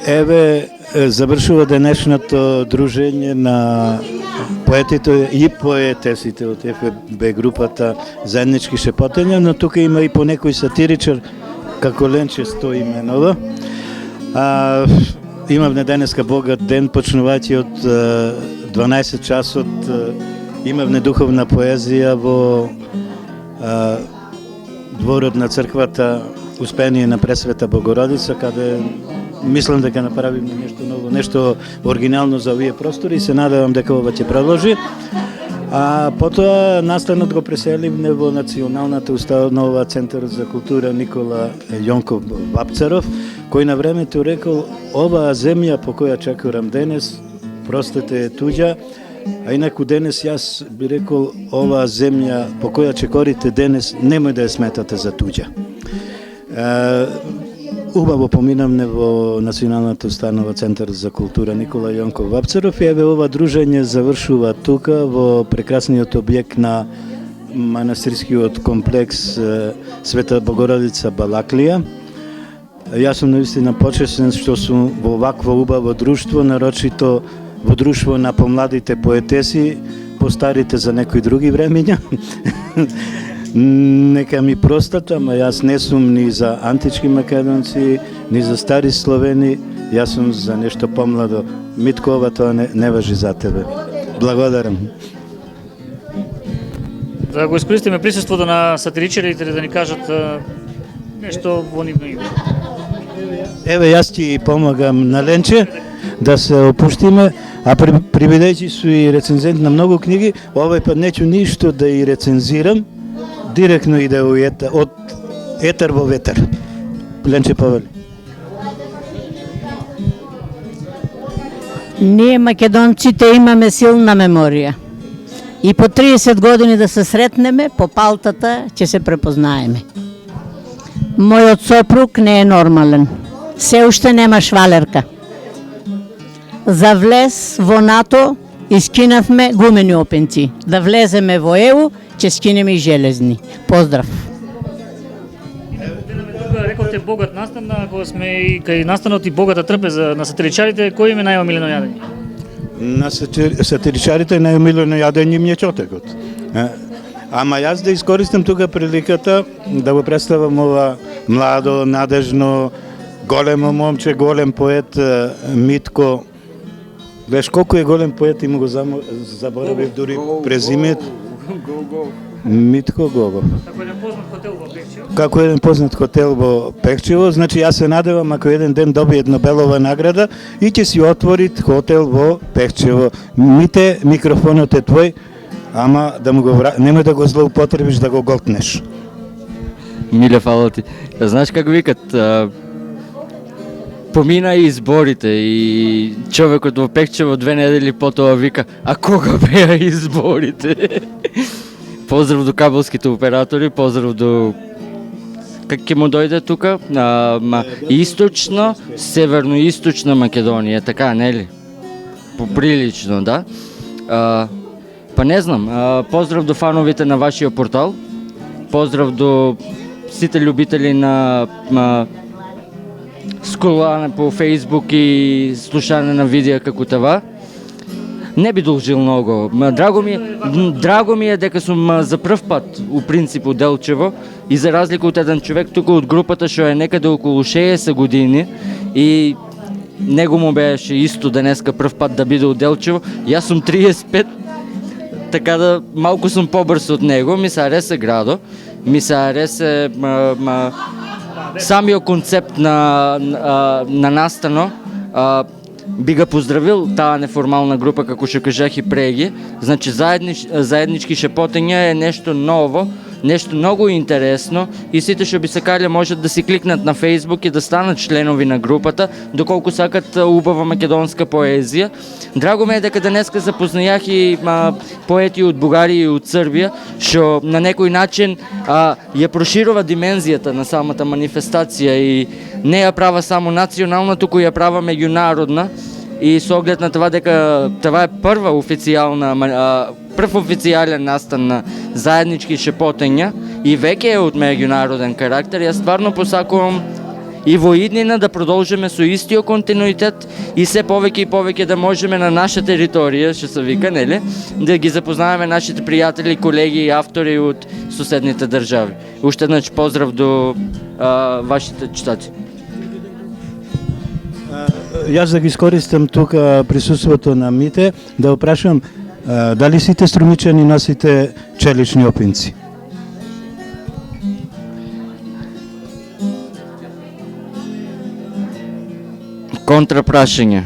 Еве завршува денешното дружење на поетите и поетесите од ФБ групата Заеднички шепотења, но тука има и по некој сатиричар како Ленче Стоименова. Имавме денеска богат ден, почнувајќи од 12 часот, имавме духовна поезија во дворот на црквата Успение на Пресвета Богородица, каде мислам дека направиме нешто ново, нешто оригинално за овие простори и се надевам дека ова ќе продолжи. А потоа настанот го преселивме во Националната установа Центар за култура Никола Јонков Вапцаров, кој на времето рекол: оваа земја по која чекорам денес, простете е туѓа, а инаку денес јас би рекол: оваа земја по која чекорите денес, немој да ја сметате за туѓа. Убаво поминавме во Националната установа Центар за култура Никола Јонков Вапцаров и еве ова дружење завршува тука во прекрасниот објект на манастирскиот комплекс Света Богородица Балаклија. Јас сум наистина почестен што сум во вакво убаво друштво, нарочито во друштво на помладите поетеси, постарите за некои други времења. Нека ми простат, ама јас не сум ни за антички македонци, ни за стари словени, јас сум за нешто помладо. Митко, ова тоа не важи за тебе. Благодарам. Да го искористиме присуството на сатиричарите да ни кажат нешто во нивно име. Еве, јас ти помагам на Ленче да се опуштиме, а приведејќи су и рецензент на многу книги, овој пат неќу ништо да и рецензирам, директно иде од етер во ветер. Ленче, повели. Ние македонците имаме силна меморија. И по 30 години да се сретнеме, по палтата ќе се препознаеме. Мојот сопруг не е нормален. Се уште нема швалерка. За влез во НАТО искинавме гумени опенци. Да влеземе во ЕУ, ќе скинеме и железни. Поздрав! Рековте богат настан, кога сме и кај настанот и богата трпеза на сатиричарите, кој им е најомилено јадење? На сатиричарите најомилено јадење им е чотекот. Ама јас да искористам тука приликата да го представам ова младо, надежно, големо момче, голем поет Митко. Гледаш колку е голем поет и му го заборавив дури презимето. Митко Гого. Како еден познат хотел во Пехчево. Значи јас се надевам ако еден ден добие Нобелова награда и ќе си отвори хотел во Пехчево. Мите, микрофонот е твој, ама да му го немој да го злоупотребиш, да го голтнеш. Миле, фала ти. Знаеш како викат, помина и изборите и човекот во Пехчево 2 недели потоа вика: а кога беа изборите? Поздрав до кабелските оператори, поздрав до как ќе му дојде тука, источно, северно-источна Македонија, така, нели? Поприлично, да. Па не знам, поздрав до фановите на вашиот портал, поздрав до сите љубители на скролање по Фейсбук и слушање на видеа како това. Не би должил многу. Драго ми е дека сум за прв пат у принцип у Делчево и за разлика од еден човек тука од групата што е некаде околу 60 години и него му беше исто денеска прв пат да биде у Делчево. Јас сум 35, така да малку сум побрз од него. Ми се ареса градо, ми се ареса самиот концепт на настано. Би га поздравил таа неформална група, како што кажах и преги. Значи, заеднички шепотења е нешто ново, нешто многу интересно и сите што би сакале можат да си кликнат на Фейсбук и да станат членови на групата, доколку сакат убава македонска поезија. Драго ме е дека денеска запознајах и поети од Бугарија и од Србија, што на некој начин ја проширува димензијата на самата манифестација и не ја права само национална, туку ја права меѓународна. И со оглед на това дека това е прв официјален настан на заеднички шепотења и веќе е од меѓународен карактер, јас стварно посакувам и во иднина да продолжиме со истиот континуитет и се повеќе и повеќе да можеме на наша територија, што се вика, нели, да ги запознаваме нашите пријатели, колеги и автори од соседните држави. Уште еднаш поздрав до вашите читачи. Јас да ги искористам тука присуството на Мите, да опрашам дали сите струмичани носите челични опинци? Контрапрашање.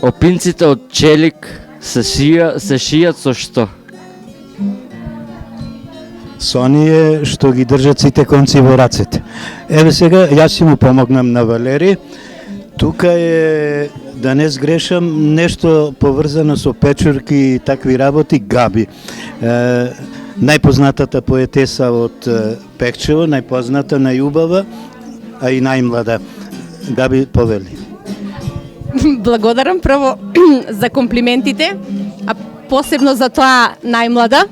Опинците од челик се шијат со што? Со оние што ги држат сите конци во рацете. Еве сега, јас ќе му помогнам на Валери. Тука е, да не сгрешам, нешто поврзано со печурки и такви работи, Габи. Најпознатата поетеса од Пекчево, најпозната, најубава, а и најмлада. Габи, повели. Благодарам прво за комплиментите, а посебно за тоа најмлада.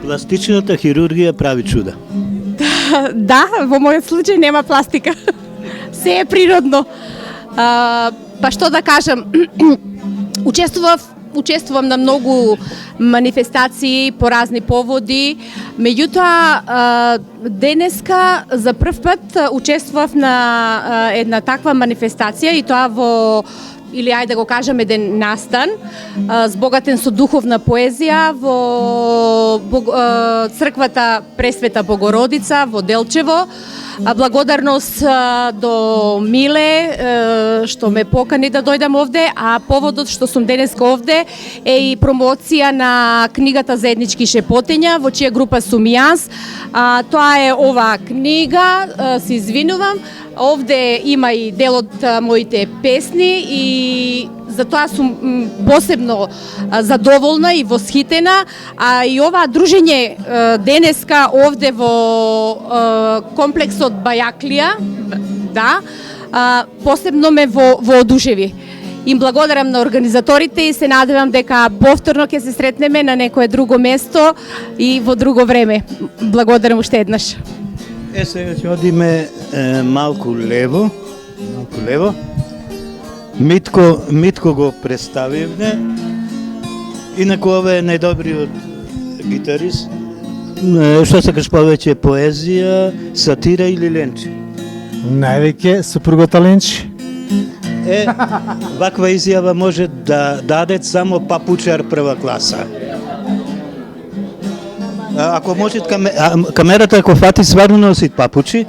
Пластичната хирургија прави чуда. Да, во мојот случај нема пластика. Се е природно. Па што да кажам, учествувам на многу манифестации по разни поводи, меѓутоа денеска за прв пат учествував на една таква манифестација и тоа во, или ајде да го кажам, еден настан збогатен со духовна поезија во црквата Пресвета Богородица во Делчево. Благодарност до Миле што ме покани да дојдам овде, а поводот што сум денеска овде е и промоција на книгата Заеднички шепотења, во чија група сум јас. Тоа е оваа книга, се извинувам, овде има и дел од моите песни и затоа сум посебно задоволна и восхитена, а и ова дружење денеска овде во комплексот Бајаклија, да, посебно ме воодушеви. Им благодарам на организаторите и се надевам дека повторно ќе се сретнеме на некое друго место и во друго време. Благодарам уште еднаш. Сега ќе одиме малку лево. Митко го представивме. Инаку ова е најдобриот гитарист. Што сакаш повеќе, поезија, сатира или ленчи? Највеќе супругата Ленчи. Ваква изјава може да даде само папучар прва класа. Ако може камерата, ако фати, сварно носи папучи.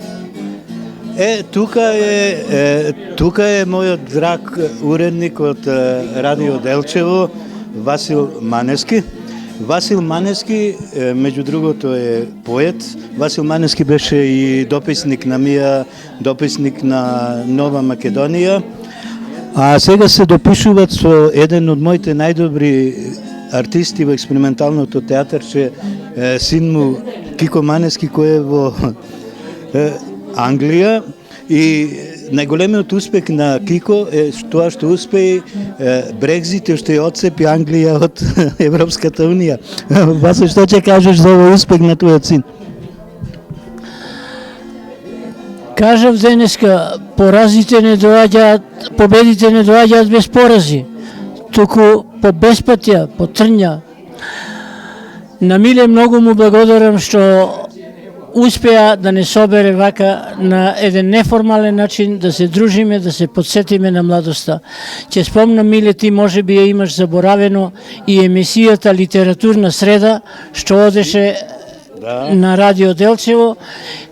Тука е мојот драг уредник од Радио Делчево, Васил Манески. Васил Манески, меѓу другото, е поет. Васил Манески беше и дописник на МИА, дописник на Нова Македонија. А сега се допишуваат со еден од моите најдобри артисти во експерименталното театарче, син му Кико Манески, кој е во Англија, и најголемиот успех на Кико е тоа што успеи Брекзит и што ја отцепи Англија од Европската унија. Васе, што ќе кажеш за овој успех на твојот син? Кажав денеска, победите не доаѓаат без порази, туку по беспатја, по трња. На Миле многу му благодарам што успеа да не собере вака на еден неформален начин, да се дружиме, да се подсетиме на младоста. Ќе спомнам, Миле, ти може би ја имаш заборавено и емисијата Литературна среда, што одеше на Радио Делчево.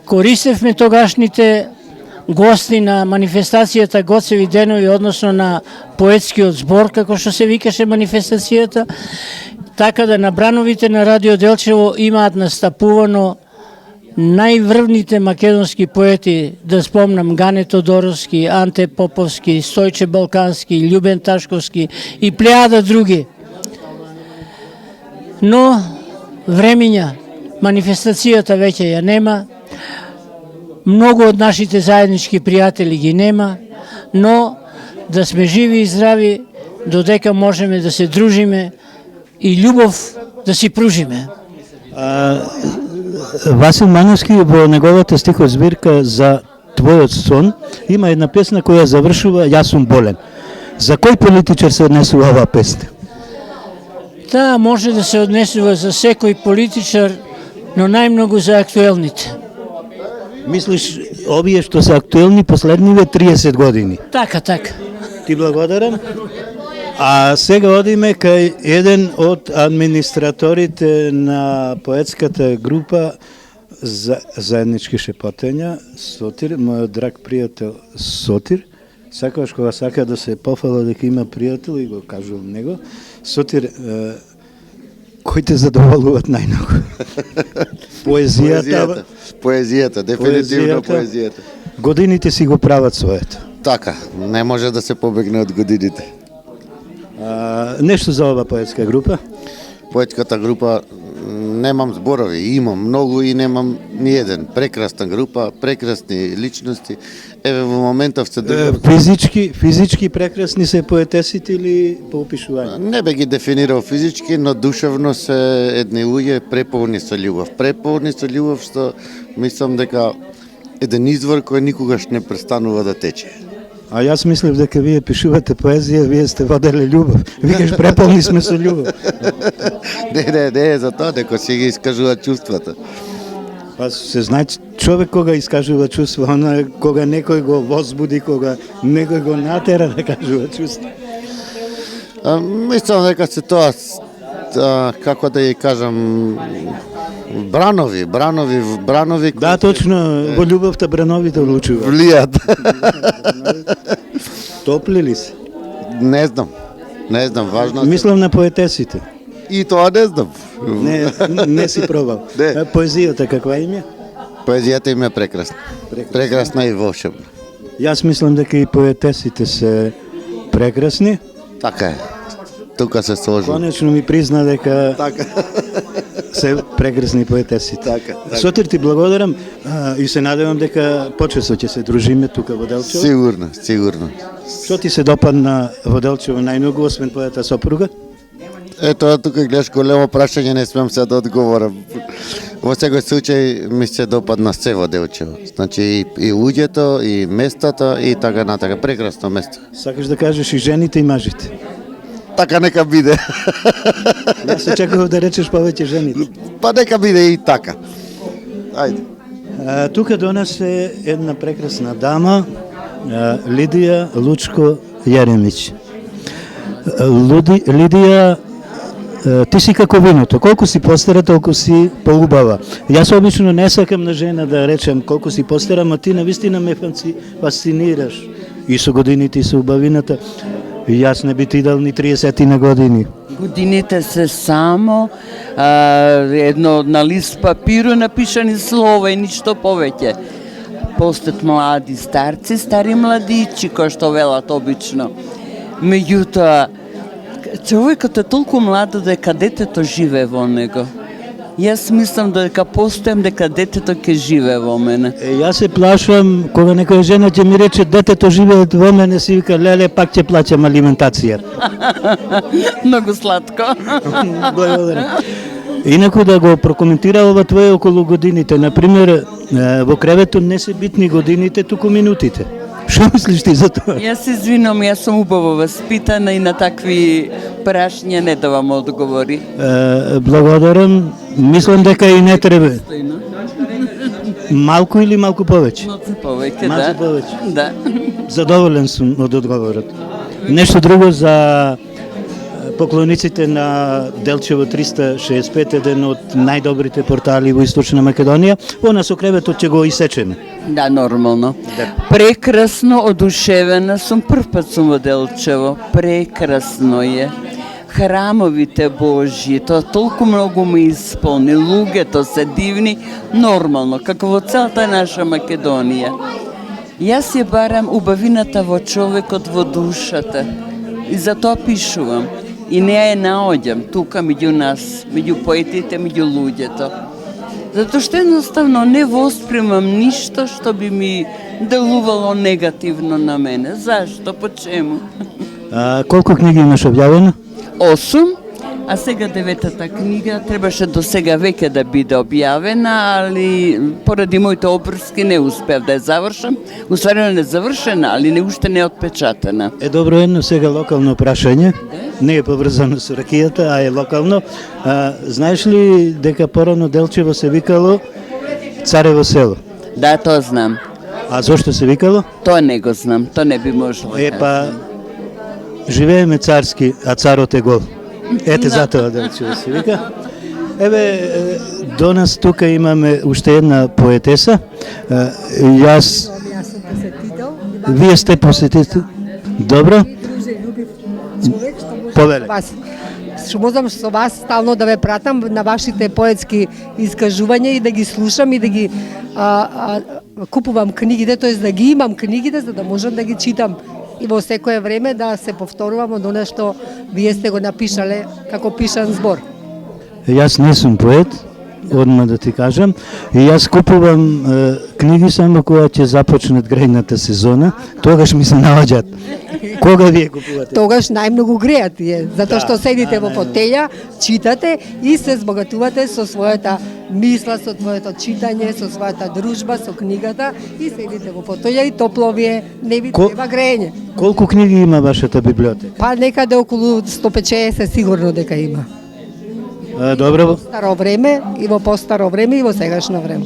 Користевме тогашните гости на манифестацијата Гоцеви денови, односно на поетскиот збор, како што се викаше манифестацијата, така да на брановите на Радио Делчево имаат настапувано најврвните македонски поети, да спомнам Гане Тодоровски, Анте Поповски, Стојче Балкански, Љубен Ташковски и плејада други. Но времиња, манифестацијата веќе ја нема, многу од нашите заеднички пријатели ги нема, но да сме живи и здрави, додека можеме да се дружиме и љубов да си пружиме. Васил Мановски во неговата стихозбирка за Твојот сон има една песна која завршува Јас сум болен. За кој политичар се однесува оваа песна? Таа може да се однесува за секој политичар, но најмногу за актуелните. Мислиш, овие што се актуелни последниве 30 години? Така. Ти благодарам. А сега одиме кај еден од администраторите на поетската група за заеднички шепотења, Сотир, мојот драг пријател Сотир. Сакаш кога сака да се пофала дека има пријател и го кажувам него. Сотир, кој те задоволуват најмногу? Поезијата, дефинитивно поезијата. Годините си го прават своето. Така, не може да се побегне од годините. Нешто за ова поетска група? Поетската група немам зборови, имам многу и немам ни еден. Прекрасна група, прекрасни личности. Еве во моментов се Физички прекрасни се поетесите или по опишување? Не бе ги дефинирал физички, но душевно се едни луѓе преполни со љубов. Преполни со љубов што мислам дека еден извор кој никогаш не престанува да тече. А јас мислев дека вие пишувате поезија, вие сте воделе љубов. Викаш преполни сме со љубов. Не е за тоа, дека си ги искажува чувствата. Па се знае човек кога искажува чувства, она е кога некој го возбуди, кога некој го натера да кажува чувства. Мислам дека се тоа, како да ја кажам, бранови. Да, точно, во љубовта брановите одлучуваат. Влијат. Топли ли се? Не знам, важно. Мислам на поетесите. И тоа не знам. Не си пробал. Не. Поезијата каква им е? Поезијата им е прекрасна. Прекрасна и волшебна. Јас мислам дека и поетесите се прекрасни. Така е. Тука се сложи. Конечно ми призна дека Така. се прекрасни поетесите. Така. Сотир, ти благодарам и се надевам дека почесто ќе се дружиме тука во Делчево. Сигурно. Што ти се допадна во Делчево најмногу, освен твојата сопруга? Ето, тука гледаш големо прашање, не смеам се да одговорам. Во секој случај ми се допадна се во Делчево. Значи и луѓето, и местото, и така натака. Прекрасно место. Сакаш да кажеш и жените и мажите? Така нека биде. Јас се чекав да речеш повеќе жените. Па нека биде и така. Ајде. Тука до нас е една прекрасна дама, Лидија Лучко Јеремиќ. Лидија, ти си како виното, колку си постара, толку си поубава. Јас обично не сакам на жена да речем колку си постара, ама ти навистина ме фасцинираш и со годините и со убавината. Јас не би ти дал ни 30 на години. Годините се само едно на лист папиру напишани слова и ништо повеќе. Постат млади старци, стари младичи, кои што велат обично. Меѓутоа, човекот е толку младо дека детето живее во него. Јас мислам дека постојам дека детето ќе живее во мене. Јас се плашам кога некоја жена ќе ми рече детето живее во мене, си вика леле пак ќе плаќам алиментација. Многу сладко. Благодарам. Инаку да го прокоментира ова твое околу годините, например, во креветот не се битни годините, туку минутите. Што мислиш ти за тоа? Јас се извинувам, јас сум убаво воспитана и на такви прашања не давам одговори. Благодарам. Мислам дека и не треба. Малку или малку повеќе? Малку повеќе, Малку повеќе. Да. Задоволен сум од одговорот. Нешто друго за поклониците на Делчево 365, еден од најдобрите портали во Источна Македонија. Она со креветот ќе го исечеме. Да, нормално. Прекрасно, одушевена сум, прв пат сум во Делчево. Прекрасно е. Храмовите Божји, тоа толку многу ме исполни, луѓето се дивни, нормално, како во целата наша Македонија. Јас ја барам убавината во човекот, во душата. И затоа пишувам. И не ја наоѓам тука меѓу нас, меѓу поетите, меѓу луѓето. Затоа што едноставно не воспримам ништо што би ми делувало негативно на мене. Зашто? По чему? Колку книги имаш објавено? 8, А сега деветата книга требаше до сега веќе да биде објавена, али поради моите обврски не успев да ја завршам. Устварено не завршена, али не уште не е отпечатана. Добро, едно сега локално прашање. Не е поврзано со ракијата, а е локално. Знаеш ли дека порано Делчево се викало Царево село? Да, тоа знам. А зошто се викало? Тоа не го знам, тоа не би можело. Па, живееме царски, а царот е гол. Ете затоа Делчево се вика. До нас тука имаме уште една поетеса. Јас... Вие сте посетител? Добро. Повеле. Што можам со вас стално да ве пратам на вашите поетски искажувања и да ги слушам и да ги купувам книгите, тоест да ги имам книгите за да можам да ги читам и во секое време да се повторувам од она што вие сте го напишале како пишан збор. Јас не сум поет, одма да ти кажам, и јас купувам книги само кога ќе започнат грејната сезона, тогаш ми се наоѓаат. Кога вие купувате? Тогаш најмногу греат тие, затоа што седите во фотеља, читате и се збогатувате со својата мисла, со твоето читање, со својата дружба, со книгата и седите во фотеља и топло вие не ви треба грејење. Колку книги има вашата библиотека? Па некаде околу 150 сигурно дека има. Добро. Во старо време и во постаро време и во сегашно време.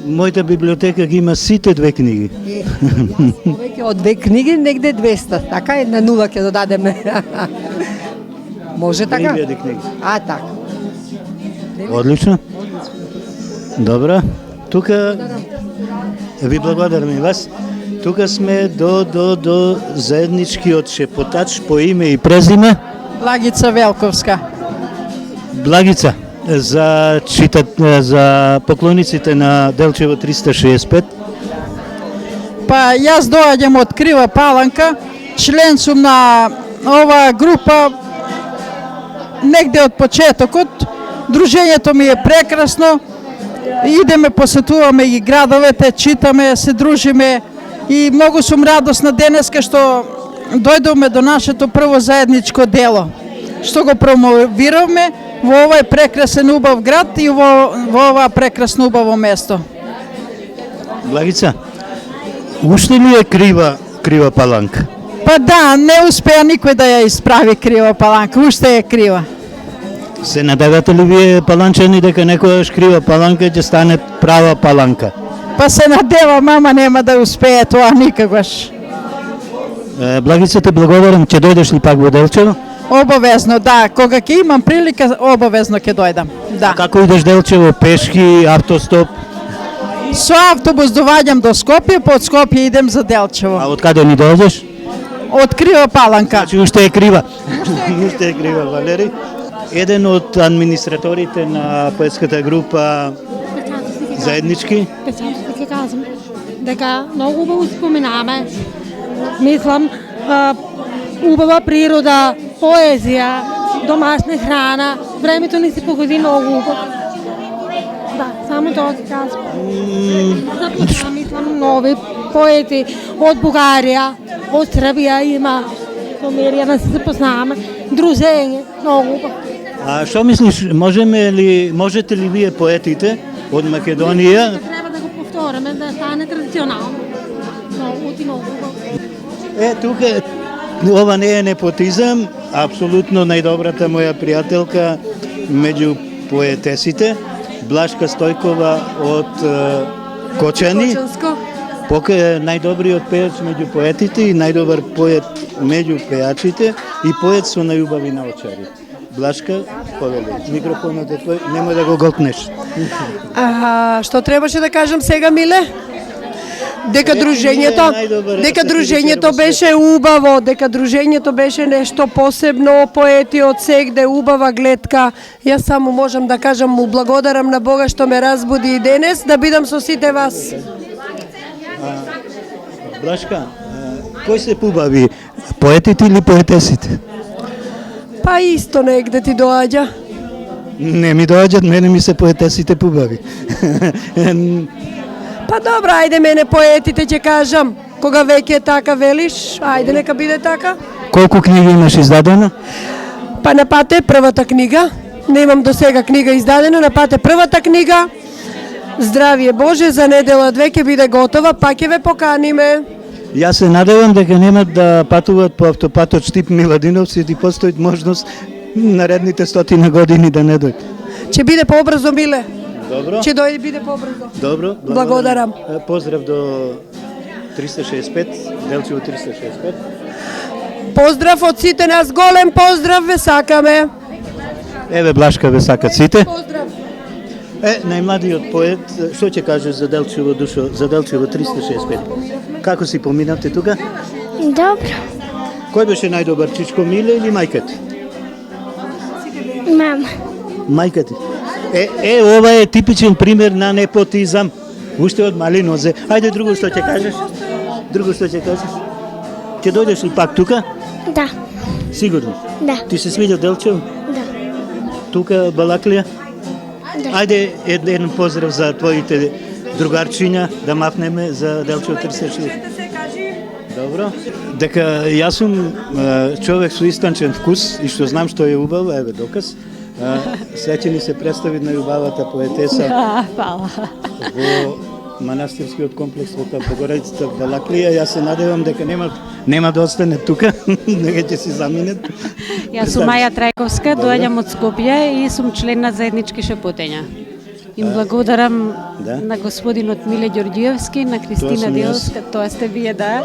Мојата библиотека ги има сите две книги. Веќе од две книги негде 200, така една нула ќе додадеме. Може така? 3000 книги. Така. Одлично. Добро. Тука ви благодарам и вас. Тука сме до заедничкиот шепотач по име и презиме. Благица Велковска. Благица, за поклониците на Делчево 365. Па јас доаѓам од Крива Паланка, член сум на оваа група негде од почетокот. Дружењето ми е прекрасно. Идеме, посетуваме ги градовете, читаме, се дружиме и многу сум радосна денеска што дојдовме до нашето прво заедничко дело, што го промовиравме во овој прекрасен убав град и во ова прекрасно убаво место. Благица, уште ли е крива Паланка? Па да, не успеа никој да ја исправи Крива Паланка, уште е крива. Се надевате ли вие паланчани дека некојаш Крива Паланка ќе стане права Паланка? Па се надева, мама нема да успее тоа никогаш. Благица, те благодарам, ќе дојдеш ли пак во Делчево? Обавезно, да. Кога ќе имам прилика, обавезно ќе дојдам. Да. Како идеш Делчево? Пешки, автостоп? Со автобус доваѓам до Скопје, по од Скопје идем за Делчево. А од каде ни доаѓаш? Од Крива Паланка. Значи уште е крива. Уште е крива, Валери. Еден од администраторите на поетската група заеднички. Печатите ќе кажам дека многу убаво споменаме. Мислам, убава природа, поезија, домашна храна, времето ни се погоди многу убаво. Да, само тоа ќе кажам. Мислам, нови поети од Бугарија, од Србија има, со Мерија да се запознаваме, дружење, многу убаво. А што мислиш, можете ли вие поетите од Македонија? Треба да го повториме, да стане традиционално. Многу и многу убаво. Тука, ова не е непотизам, апсолутно најдобрата моја пријателка меѓу поетесите, Блашка Стојкова од Кочани. Најдобриот пејач меѓу поетите и најдобар поет меѓу пејачите и поет со најубави наочари. Блашка, повели, микрофонот е твој, немој да го голтнеш. Што требаше да кажам сега, Миле? Дека дружењето беше убаво, дека дружењето беше нешто посебно, поети од сегде, убава гледка. Јас само можам да кажам, му благодарам на Бога што ме разбуди и денес, да бидам со сите вас. Блашка, кој се побави, поетите или поетесите? Па исто негде ти доаѓа. Не ми доаѓат, мене ми се поетесите побави. Па добро, ајде мене поетите ќе кажам. Кога веќе така велиш, ајде нека биде така. Колку книги имаш издадено? Па на пат е првата книга. Немам до сега книга издадена, на пат е првата книга. Здравие Боже, за недела 2 ќе биде готова, па ќе ве поканиме. Јас се надевам дека нема да патуваат по автопатот Штип Миладиновци и постои можност наредните 100 години да не дојде. Ќе биде побрзо, Миле. Добро. Ќе дојде биде побрзо. Добро. Благодарам. Поздрав до 365, Делчево 365. Поздрав од сите нас, голем поздрав ве сакаме. Еве Блашка ве сакат сите. Поздрав. Најмладиот поет, што ќе кажеш за Делчево душо, за Делчево 365? Како си поминавте тука? Добро. Кој беше најдобар, чичко Миле или мајка ти? Мама. Мајка ти. Ова е типичен пример на непотизам. Уште од мали нозе. Ајде друго што ќе кажеш? Друго што ќе кажеш? Ќе дојдеш ли пак тука? Да. Сигурно? Да. Ти се свиѓа Делчево? Да. Тука Балаклија? Да. Ајде еден поздрав за твоите другарчиња да мафнеме за Делчево 36. Добро. Дека јас сум човек со истанчен вкус и што знам што е убаво, еве доказ. Сеќа ни се представи најубавата поетеса Фала. во манастирскиот комплекс во Богородицата в Балаклија. Јас се надевам дека нема да остане тука, дека ќе си заминат. Јас сум Маја Трајковска, доаѓам од Скопје и сум член на заеднички шепотења. Им благодарам на господинот Миле Ѓорѓиевски, на Кристина Делска, тоа сте вие, да.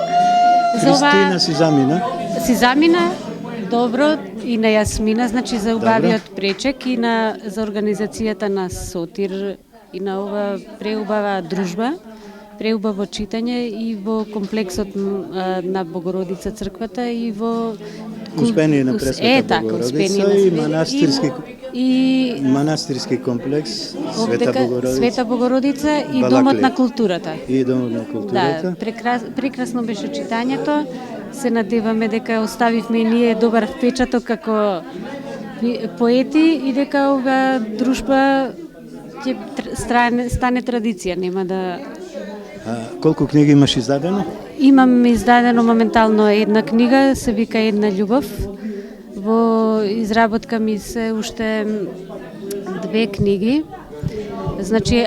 Кристина си замина. Си замина, добро, и на Јасмина, значи за убавиот пречек и за организацијата на Сотир и на ова преубава дружба, преубаво читање и во комплексот на Богородица црквата и во Успение на Пресвета Богородица и манастирски комплекс Света Богородица и Домот на културата. И Домот на културата. Да, прекрасно беше читањето. Се надеваме дека оставивме и ние добар впечаток како поети и дека ова дружба ќе стане традиција, нема да... Колку книги имаш издадено? Имам издадено моментално една книга, се вика Една љубов. Во изработка ми се уште 2 книги. Значи,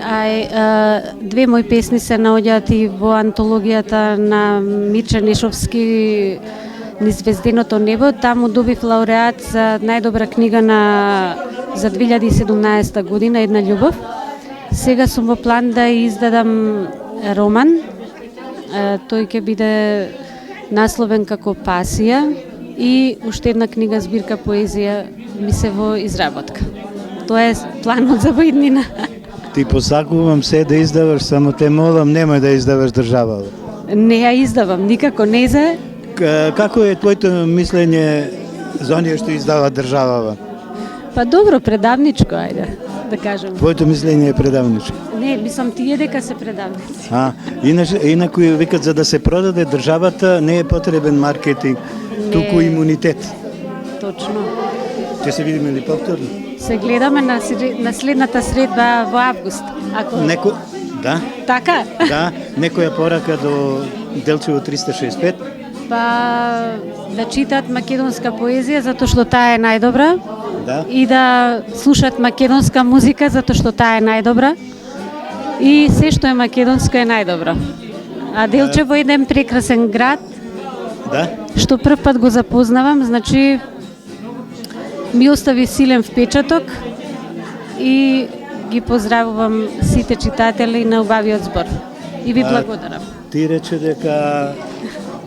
две мои песни се наоѓаат и во антологијата на Мирча Нешовски Низ звезденото небо. Таму добив лауреат за најдобра книга за 2017 година Една љубов. Сега сум во план да издадам роман. Тој ќе биде насловен како Пасија и уште една книга збирка поезија ми се во изработка. Тоа е планот за воиднина. Ти посакувам се да издаваш, само те молам, немој да издаваш држава. Не ја издавам, никако не за... Како е твоето мислење за оние што издава државава? Па добро, предавничко, ајде, да кажем. Твоето мислење е предавничко? Не, мислам тие дека се предавници. Инаку викат за да се продаде државата не е потребен маркетинг, туку имунитет. Точно. Ќе се видиме ли повторно? Се гледаме на следната средба во август. Да? Така? Да, некоја порака до Делчево 365? Па да читаат македонска поезија затоа што таа е најдобра. Да. И да слушаат македонска музика затоа што таа е најдобра. И се што е македонско е најдобро. А Делчево е еден прекрасен град. Да. Што прв пат го запознавам, значи ми остави силен впечаток и ги поздравувам сите читатели на убавиот збор. И ви благодарам. Ти рече дека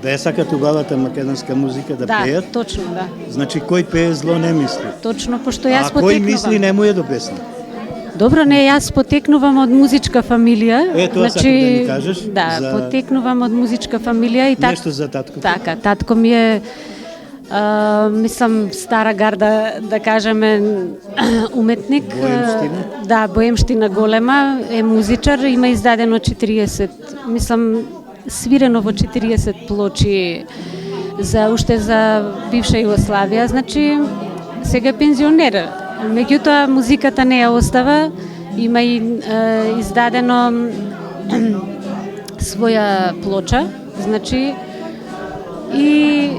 да ја сакат убавата македонска музика да пеат. Да, точно, да. Значи кој пее зло не мисли. Точно, пошто јас потекнувам. А кој мисли не му е до песна. Добро, не, јас потекнувам од музичка фамилија. Тоа сакам да ни кажеш. Да, потекнувам од музичка фамилија и нешто за татко. Така, татко ми е мислам стара гарда, да кажеме, уметник. Боемштина? Да, боемштина голема, е музичар, има издадено 40, мислам свирено во 40 плочи уште за бивша Југославија, значи сега е пензионер. Меѓутоа музиката не ја остава, има и издадено своја плоча, значи и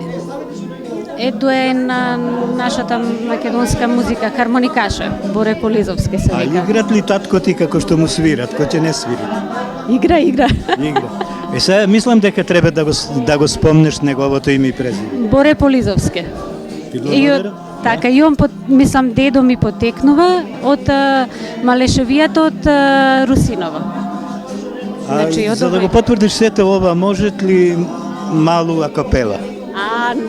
е на нашата македонска музика, хармоникаша, Боре Полизовски се А вика. играт ли татко ти како што му свират, кој ќе не свири? Игра. Игра. Сега мислам дека треба да го спомнеш неговото име и презиме. Боре Полизовски. Ти И благодарам. од, така, и он, мислам, дедо ми потекнува од Малешевијата од Русинова. Значи, од За да го потврдиш сето ова, можат ли малу акапела?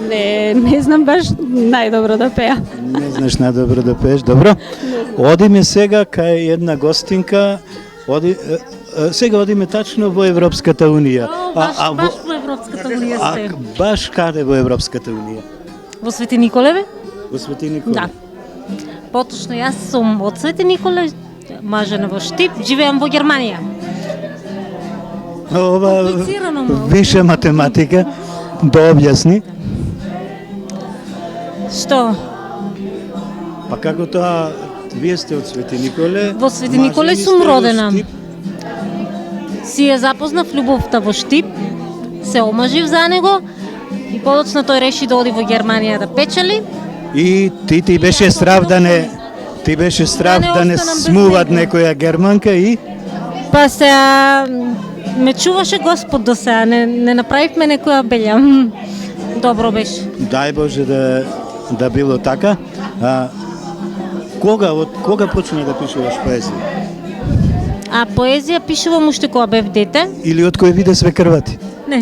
Не знам баш најдобро да пеа. Не знаеш најдобро да пееш, добро? Одиме сега кај една гостинка, сега одиме тачно во Европската Унија. Баш во Европската унија сте. Баш каде во Европската Унија? Во Свети Николеве? Во Свети Николе? Да. Поточно јас сум од Свети Николе, мажена во Штип, живеам во Германија. Ова Комплицирано малку. више математика, да објасни. Што? Па како тоа, вие сте од Свети Николе? Во Свети Николе мажени сум сте во родена. Штип. Си ја запознав љубовта во Штип, се омажив за него и подоцна тој реши да оди во Германија да печели. И ти беше страв да не останам без смуват него. некоја германка и Па сега ме чуваше Господ до сега, не направивме некоја белја. Добро беше. дај Боже да било така. Од кога почна да пишуваш поезија? А поезија пишувам уште кога бев дете. Или од кој виде све крвати? Не.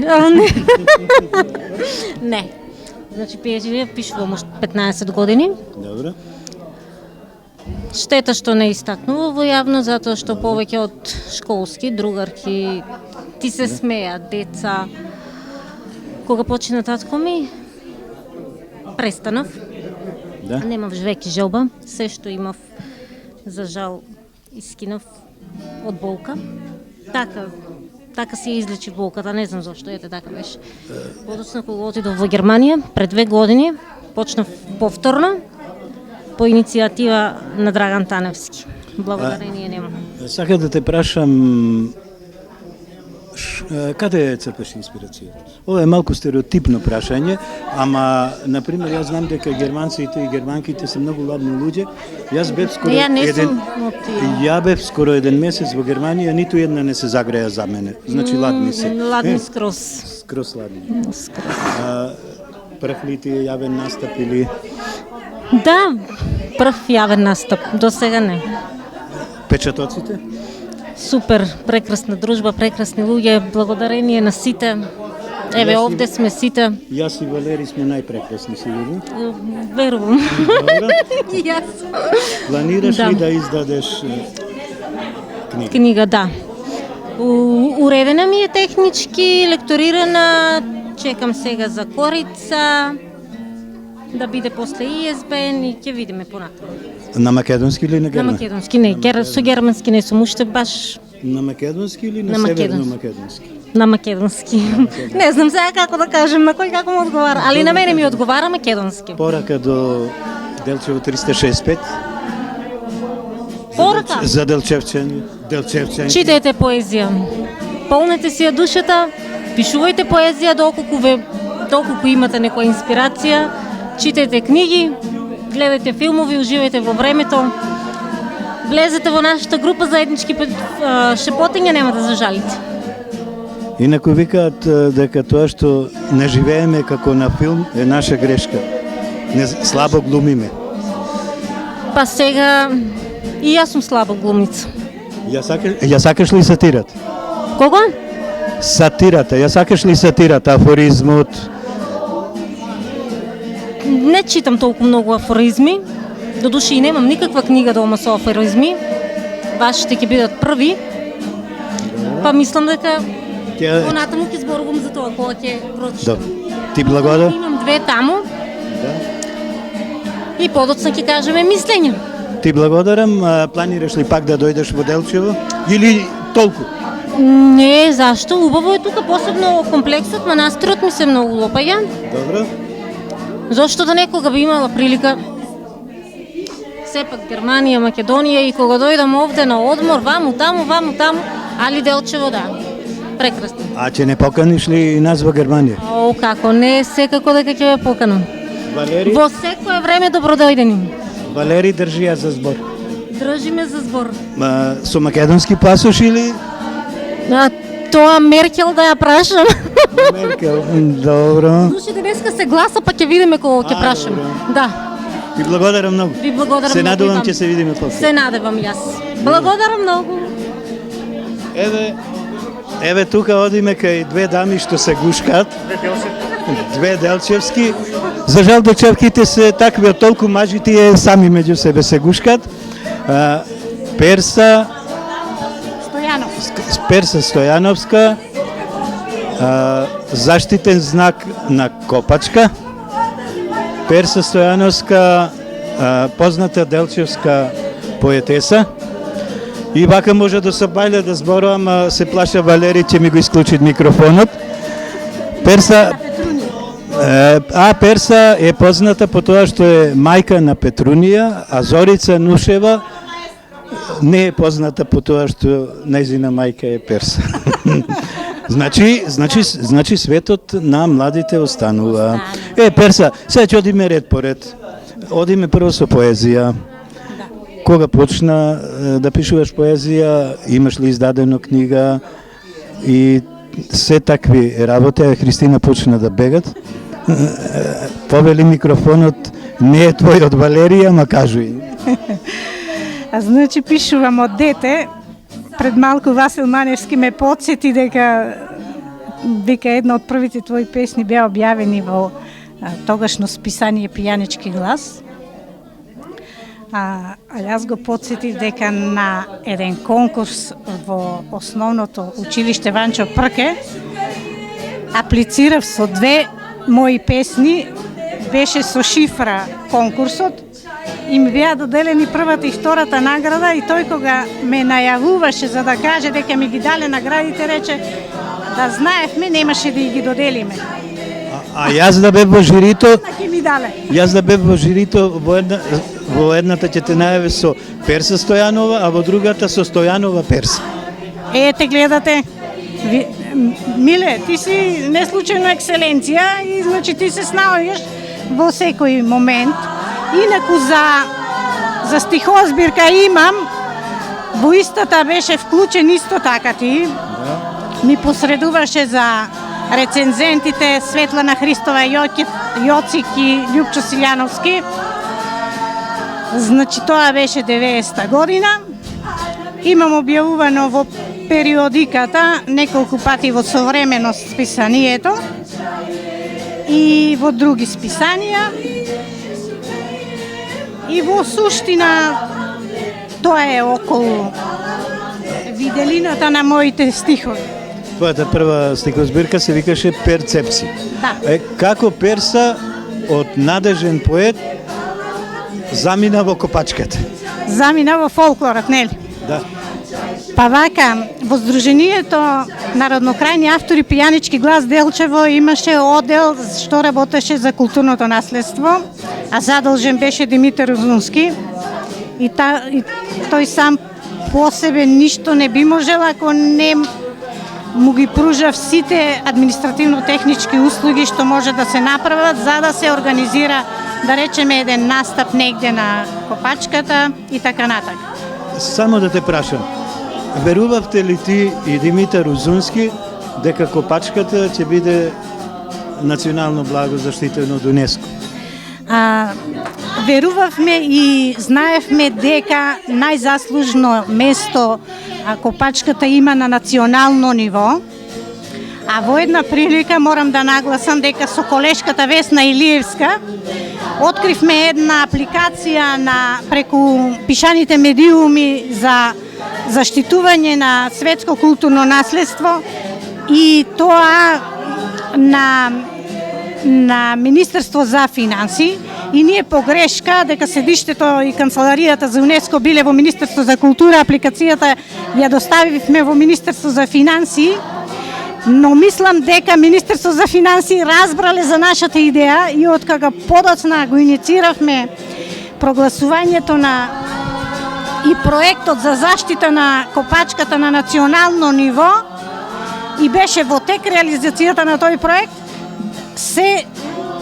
Не. Значи поезија пишувам уште 15 години. Добро. Штета што не истакнува во јавно, затоа што повеќе од школски, другарки, ти се смеат, деца. Кога почина татко ми, престанав. Да. Немав веќе желба, се што имав, за жал, искинав од болка. Така си ја излечи болката, не знам зашто, ете така беше. Подоцна кога отидов во Германија, пред 2 години, почнав повторно, по иницијатива на Драган Таневски. Благодарение нема. Сакам да те прашам, каде црпеш инспирација? Ова е малку стереотипно прашање, ама, например, јас знам дека германците и германките се многу ладни луѓе. Јас бев скоро Ја не сум од тие. Ја бев скоро 1 месец во Германија, ниту една не се загреја за мене. Значи ладни се. Ладни скроз. Скроз ладни. Прв ли ти е јавен настап или? Да, прв јавен настап, до сега не. Печатоците? Супер, прекрасна дружба, прекрасни луѓе, благодарение на сите. Еве, овде сме сите. Јас и Валери сме најпрекрасни, сигурно. Верувам. Добро. И јас. Планираш Да. ли да издадеш книга? Книга, да. Уредена ми е технички, лекторирана, чекам сега за корица, да биде после ISBN и ќе видиме понатаму. На македонски или на На германски? македонски, не, со германски не сум уште баш На македонски или На на северно македонски. македонски? на македонски. Не знам сега како да кажем, на кој како му одговара, али на мене ми одговара македонски. Порака до Делчево 365 Порака? за Делчевчани. Читајте поезија. Полнете си ја душата, пишувајте поезија доколку имате некоја инспирација, читајте книги, гледајте филмови, уживајте во времето. Влезете во нашата група заеднички шепотења, нема да зажалите. Инаку викаат дека тоа што не живееме како на филм е наша грешка. Слабо глумиме. Па сега и јас сум слаба глумица. Ја сакаш ли сатирата? Кого? Сатирата, ја сакаш ли сатирата, афоризмот? Не читам толку многу афоризми, додуше и немам никаква книга дома со афоризми. Вашите ќе бидат први. Па мислам дека понатаму ќе зборувам за тоа кога ќе прочитам. Ти благодарам. Имам 2 таму. И подоцна ќе кажеме мислења. Ти благодарам. Планираш ли пак да дојдеш во Делчево? Или толку? Не, зашто? Убаво е тука, посебно комплексот, манастирот ми се многу лопаја. Добро. Зошто да некога би имала прилика сепак Германија, Македонија и кога дојдам овде на одмор, ваму таму, али Делчево да. Прекрасно. А ќе не поканиш ли нас во Германија? О, како не, секако дека ќе ве поканам. Валери, Во секое време добродојдени. Валери држи ја за збор. Држиме за збор. Со македонски пасош или Тоа Меркел да ја прашам. Меркел? Добро. Слушай, денеска се гласа, па ќе видиме кога ќе прашам. Да. Ти благодарам многу. Ви благодарам Се многу и надевам вам. ќе се видиме после. Се надевам јас. Благодарам многу. Еве тука одиме кај две дами што се гушкат. Две Делчевски. За жал Делчевките се такви од толку мажи тие сами меѓу себе се гушкат. Перса Стојановска, заштитен знак на Копачка. Перса Стојановска, позната делчевска поетеса. И вака може да се бајле да зборувам, а се плаша Валери ќе ми го исклучи микрофонот. Перса е позната по тоа што е мајка на Петрунија, а Зорица Нушева не е позната по тоа што нејзина мајка е Перса. Значи светот на младите останува. Перса, сега ќе одиме ред по ред. Одиме прво со поезија. Кога почна да пишуваш поезија, имаш ли издадено книга и се такви работи, а Христина почна да бегат. Повели микрофонот, не е твој од Валерија, ма кажуј. Значи, пишувам од дете. Пред малку Васил Маневски ме подсети дека една од првите твои песни беа објавени во тогашно списание Пијанички глас. А јас го подсетив дека на еден конкурс во основното училиште Ванчо Прке аплицирав со две мои песни, беше со шифра конкурсот и ми беа доделени првата и втората награда и тој кога ме најавуваше за да каже дека ми ги дале наградите, рече да знаевме немаше да ги доделиме. А јас да бев во жирито, во едната ќе те најави со Перса Стојанова, а во другата со Стојанова Перса. Ете, гледате, Миле, ти си не случајно екселенција и значи ти се снаоѓаш во секој момент. Инаку за стихозбирка имам, во истата беше вклучен исто така ти. Ми посредуваше за рецензентите Светлана Христова Јоцик и Љупчо Силјановски. Значи тоа беше 90-та година. Имам објавувано во периодиката неколку пати во Современост списанието и во други списанија. И во суштина тоа е околу виделината на моите стихови. Твојата прва стихозбирка се викаше Перцепција. Да. Како Перса од надежен поет замина во Копачката? Замина во фолклорот, нели? Да. Па вака, во Сдруженијето Народнокрајни автори Пијанички глас Делчево имаше оддел што работеше за културното наследство, а задолжен беше Димитар Узунски. И тој сам по себе ништо не би можел ако не му ги пружав сите административно-технички услуги што може да се направат за да се организира, да речеме, еден настап негде на Копачката и така натака. Само да те прашам, верувавте ли ти и Димитар Узунски дека Копачката ќе биде национално благо заштитено од ЮНЕСКО? Верувавме и знаевме дека најзаслужно место Копачката има на национално ниво, а во една прилика морам да нагласам дека со колешката Весна Илиевска откривме една апликација преку пишаните медиуми за заштитување на светско културно наследство и тоа на Министерство за финанси и ние по грешка дека седиштето и канцеларијата за ЮНЕСКО биле во Министерство за култура, апликацијата ја доставивме во Министерство за финанси, но мислам дека Министерство за финанси разбрале за нашата идеја и откога подоцна го иницииравме прогласувањето и проектот за заштита на Копачката на национално ниво и беше во тек реализацијата на тој проект, се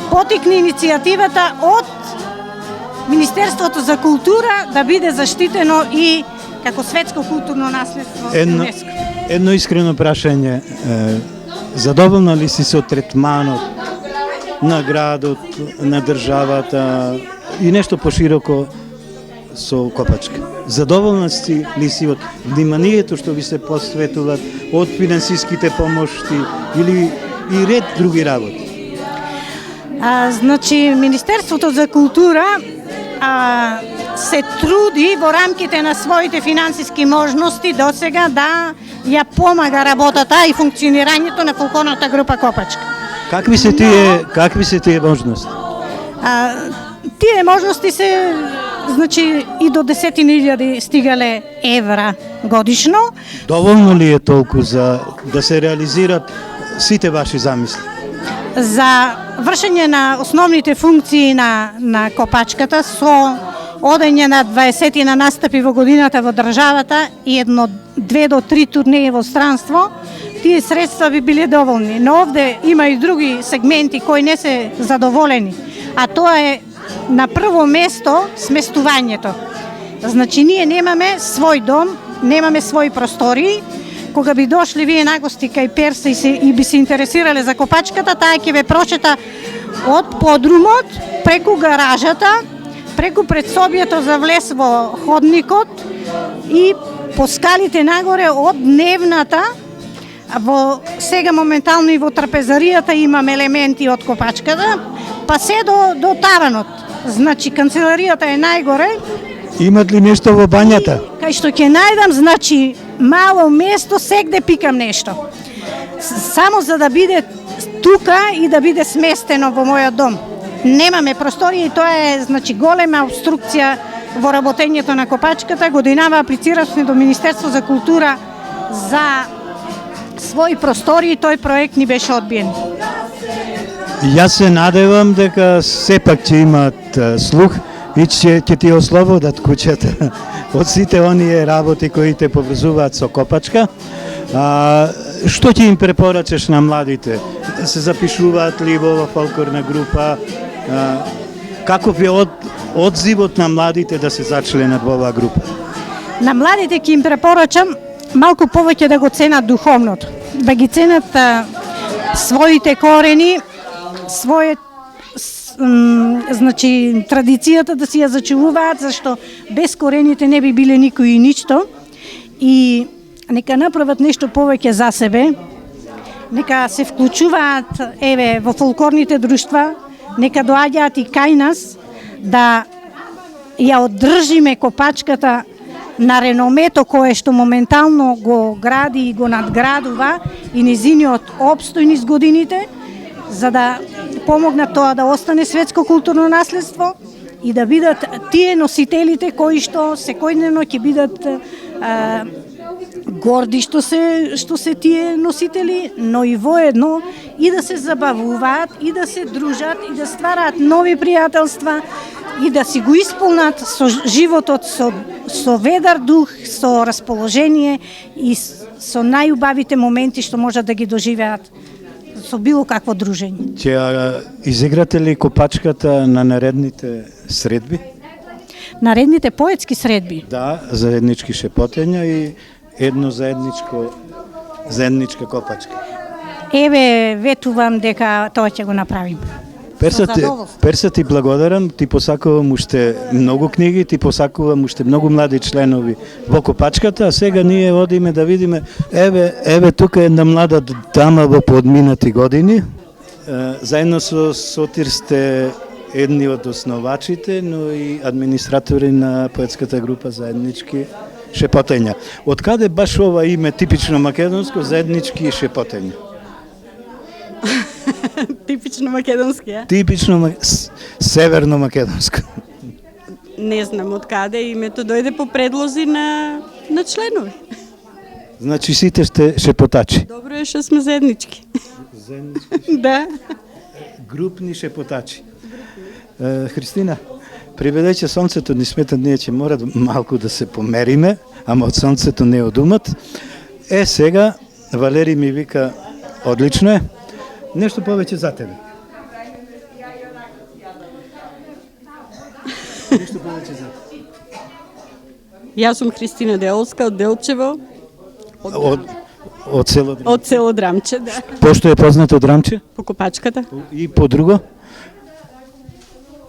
потикне иницијативата од Министерството за култура да биде заштитено и како светско културно наследство ЮНЕСКО. Едно искрено прашање. Задоволна ли си со третманот на градот, на државата и нешто пошироко со Копачка? Задоволна ли си од вниманието што ви се посветуват, од финансиските помошти или и ред други работи? Значи, Министерството за култура се труди во рамките на своите финансиски можности досега да ја помага работата и функционирањето на фолклорната група Копачка. Какви се тие можности? Тие можности се, значи, и до 10.000 стигале евра годишно. Доволно ли е толку за да се реализират сите ваши замисли? За вршење на основните функции на Копачката со одење на 20 на настапи во годината во државата и 2 до 3 турнеи во странство, тие средства би биле доволни. Но овде има и други сегменти кои не се задоволени, а тоа е на прво место сместувањето. Значи, ние немаме свој дом, немаме своји простории. Кога би дошли вие на гости кај Перса и би се интересирале за Копачката, таа ќе ве прочета од подрумот, преку гаражата, преку предсобието за влез во ходникот и по скалите нагоре од дневната, сега моментално и во трапезаријата имам елементи од Копачката, па се до таванот. Значи, канцеларијата е најгоре. Имат ли нешто во бањата? Кај што ќе најдам, значи, мало место, сегде пикам нешто. Само за да биде тука и да биде сместено во мојот дом. Немаме просторија и тоа е, значи, голема обструкција во работењето на Копачката. Годинава аплициравме до Министерство за култура за своји простории, тој проект ни беше одбиен. Јас се надевам дека сепак ќе имат слух и ќе ти ослободат куќата од сите оние работи кои те поврзуваат со Копачка. Што ќе им препорачаш на младите? Се запишуваат ли во фолклорна група? Каков е одзивот на младите да се зачленат во оваа група? На младите ќе им препорачам малку повеќе да го ценат духовното, да ги ценат своите корени, значи традицијата да си ја зачувуваат, зашто без корените не би биле никој и ништо, и нека направат нешто повеќе за себе, нека се вклучуваат во фолклорните друштва, нека доаѓаат и кај нас да ја одржиме Копачката на реномето кое што моментално го гради и го надградува и низиниот обстој низ годините, за да помогнат тоа да остане светско културно наследство и да бидат тие носителите кои што секојдневно ќе бидат горди што се тие носители, но и воедно и да се забавуваат, и да се дружат, и да ствараат нови пријателства, и да си го исполнат со животот со ведар дух, со расположение и со најубавите моменти што можат да ги доживеат со било какво дружење. Ќе изиграте ли Копачката на наредните средби? Наредните поетски средби? Да, заеднички шепотења и едно заедничка Копачка. Еве, ветувам дека тоа ќе го направим. Перса, ти благодарам, ти посакувам уште многу книги, ти посакувам уште многу млади членови во Копачката, а сега ние одиме да видиме, еве тука една млада дама во подминати години, заедно со Сотир сте едни од основачите, но и администратори на поетската група Заеднички шепотења. Од каде баш ова име типично македонско, Заеднички шепотења? Типично македонски, а? Типично северно македонско. Не знам од каде, името дојде по предлози на членови. Значи сите сте шепотачи. Добро е што сме заеднички. Заеднички? Да. Групни шепотачи. Христина, приведеќе сонцето, ни сметат ние ќе мора малку да се помериме, ама од сонцето не од умот. Сега Валери ми вика, одлично е. Нешто повеќе за тебе. Ништо повеќе за. Јас сум Христина Деловска од Делчево. Од село Драмче. Од село Драмче, да. Пошто е познато Драмче? По Копачката. И по друго?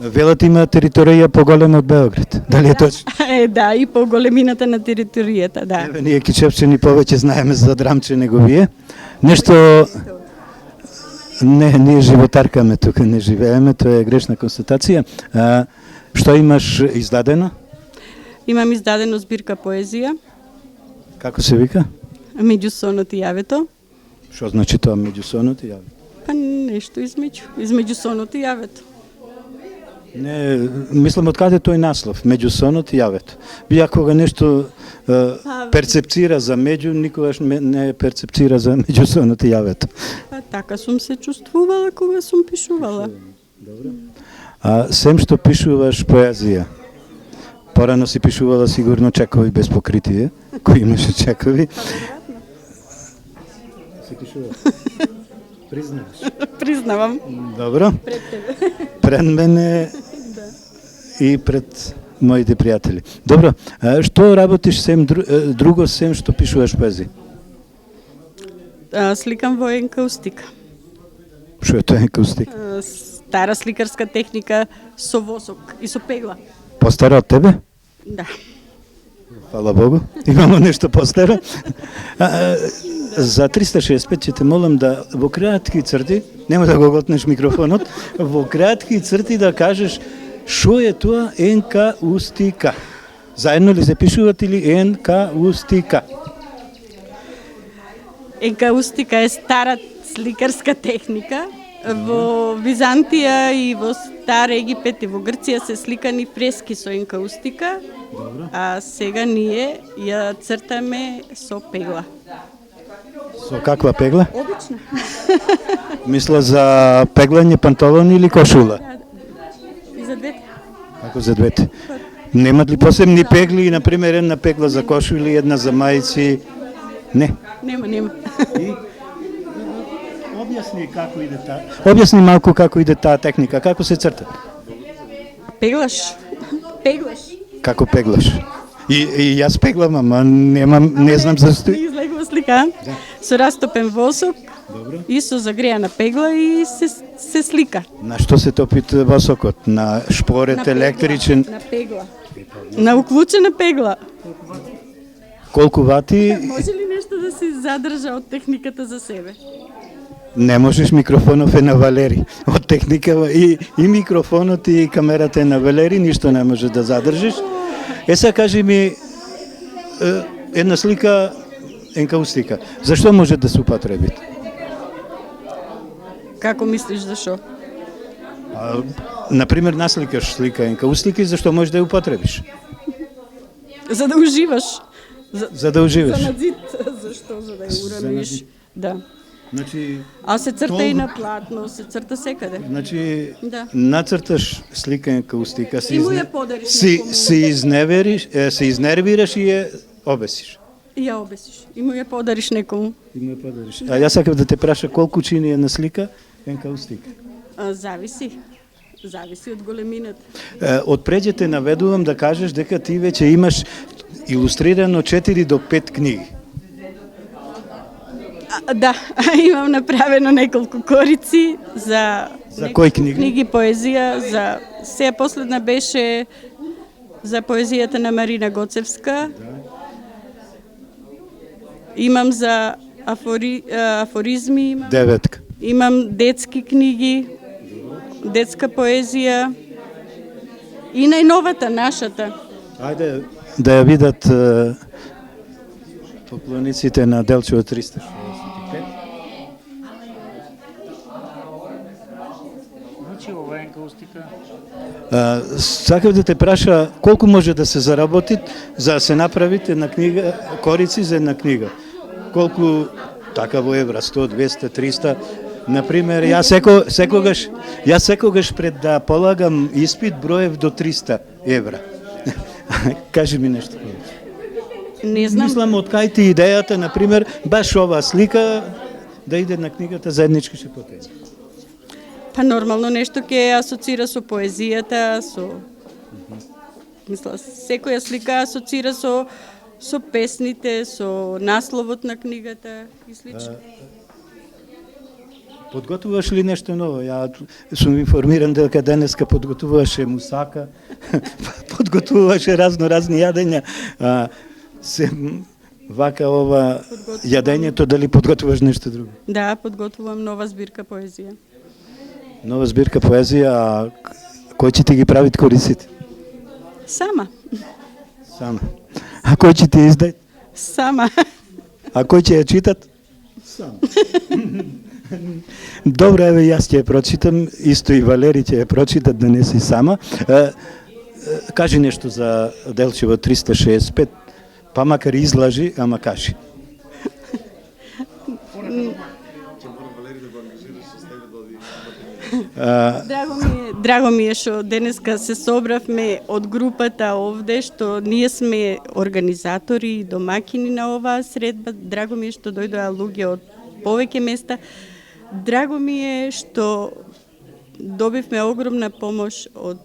Велат има територија поголема од Београд. Дали е точно? Да, и по големината на територијата, да. Еве, ние кичевчени повеќе знаеме за Драмче него вие. Нешто... Не, ние животаркаме тука, не живееме, тоа е грешна констатација. Што имаш издадено? Имам издадено збирка поезија. Како се вика? Меѓу сонот и јавето. Што значи тоа меѓу сонот и јавето? Па нешто измеѓу сонот и јавето. Не, мислам од каде тој наслов, меѓу сонот и јавето. Ја кога нешто перцепцира за меѓу, никогаш не перцепцира за меѓу сонот и јавето. Па така сум се чувствувала кога сум пишувала. Добро. Сем што пишуваш поезија, порано си пишувала сигурно чекови без покритие, кои имаше чекови. Се пишува? Признаваш? Признавам. Добро. Пред тебе. Пред мене и пред моите пријатели. Добро, што работиш сем друго сем што пишуваш поезија? Сликам во енкаустика. Што е тоа енкаустика? Стара сликарска техника со восок и со пегла. Постара од тебе? Да. Фала Богу. Имамо нешто постаро. За 365 ќе те молам да во кратки црти, нема да го готнеш микрофонот, во кратки црти да кажеш што е тоа енкаустика. Заедно ли се пишуват или енкаустика? Енкаустика е стара сликарска техника. Во Византија и во Стар Египет и во Грција се сликани фрески со енкаустика, а сега ние ја цртаме со пегла. Со каква пегла? Обична. Мисла за пеглање панталони или кошула? И за двете. Како за двете? Немат ли посебни пегли, например една пегла за кошули, една за мајци? Не. Нема. Објасни како иде таа. Објасни малку како иде таа техника, како се црта? Пеглаш. Како пеглаш? И јас пеглам, ама не знам зашто. Излегува слика. Со растопен восок. Добро. И со загреана пегла и се слика. На што се топит восокот? На шпорет електричен? На пегла. На уклучена пегла. Колку вати? Може ли нешто да се задржа од техниката за себе? Не можеш, микрофонов е на Валери. Од техника и микрофонот и камерата е на Валери, ништо не може да задржиш. Сега кажи ми една слика енкаустика. Зашто може да се употреби? Како мислиш зашо? Например, насликаш слика енкаустика и зашто можеш да ја употребиш? За да уживаш. За да уживаш. За надзид, зашто? За да ја урамиш. Да. Значи, а се црта и на платно, се црта секаде. Значи, да. Нацрташ слика енкаустика, И му ја подариш се изнервираш и ја обесиш. И ја обесиш. И му ја подариш некому. А јас сакам да те праша колку чини една слика енкаустика? Зависи. Зависи од големината. Од преđe те наведувам да кажеш дека ти веќе имаш илустрирано 4 до 5 книги. Да, имам направено неколку корици за кои книги? Книги поезија, за сега последна беше за поезијата на Марина Гоцевска. Имам за афоризми, имам. 9. Имам детски книги, детска поезија и најновата, нашата. Ајде да ја видат поклониците на Делчево 365. Значи ова е енкаустика. Сакав да те праша колку може да се заработи за да се направи една книга, корици за една книга. Колку така во евра, 100, 200, 300. Например, јас секогаш пред да полагам испит броев до 300 евра. Кажи ми нешто. Не знам. Мислам од кај ти идејата, например, баш оваа слика да иде на книгата заеднички ще потезе. Па нормално нешто ќе асоцира со поезијата, со Мисла, секоја слика асоцира со песните, со насловот на книгата и слично. Подготуваш ли нешто ново? Ја сум информиран дека денеска подготуваше мусака, подготуваше разни јадења. Вака ова јадењето, дали подготуваш нешто друго? Да, подготвувам нова збирка поезија. Нова збирка поезија, а кој ќе ти ги прави корисите? Сама. Сама. А кој ќе ти издаде? Сама. А кој ќе ја читат? Сама. Добро, еве јас ќе ја прочитам, исто и Валери ќе ја прочитат, да не си сама. Кажи нешто за Делчево 365, па макар излажи, ама кажи. Драго ми е што денеска се собравме од групата овде, што ние сме организатори и домакини на оваа средба. Драго ми е што дојдоа луѓе од повеќе места. Драго ми е што добивме огромна помош од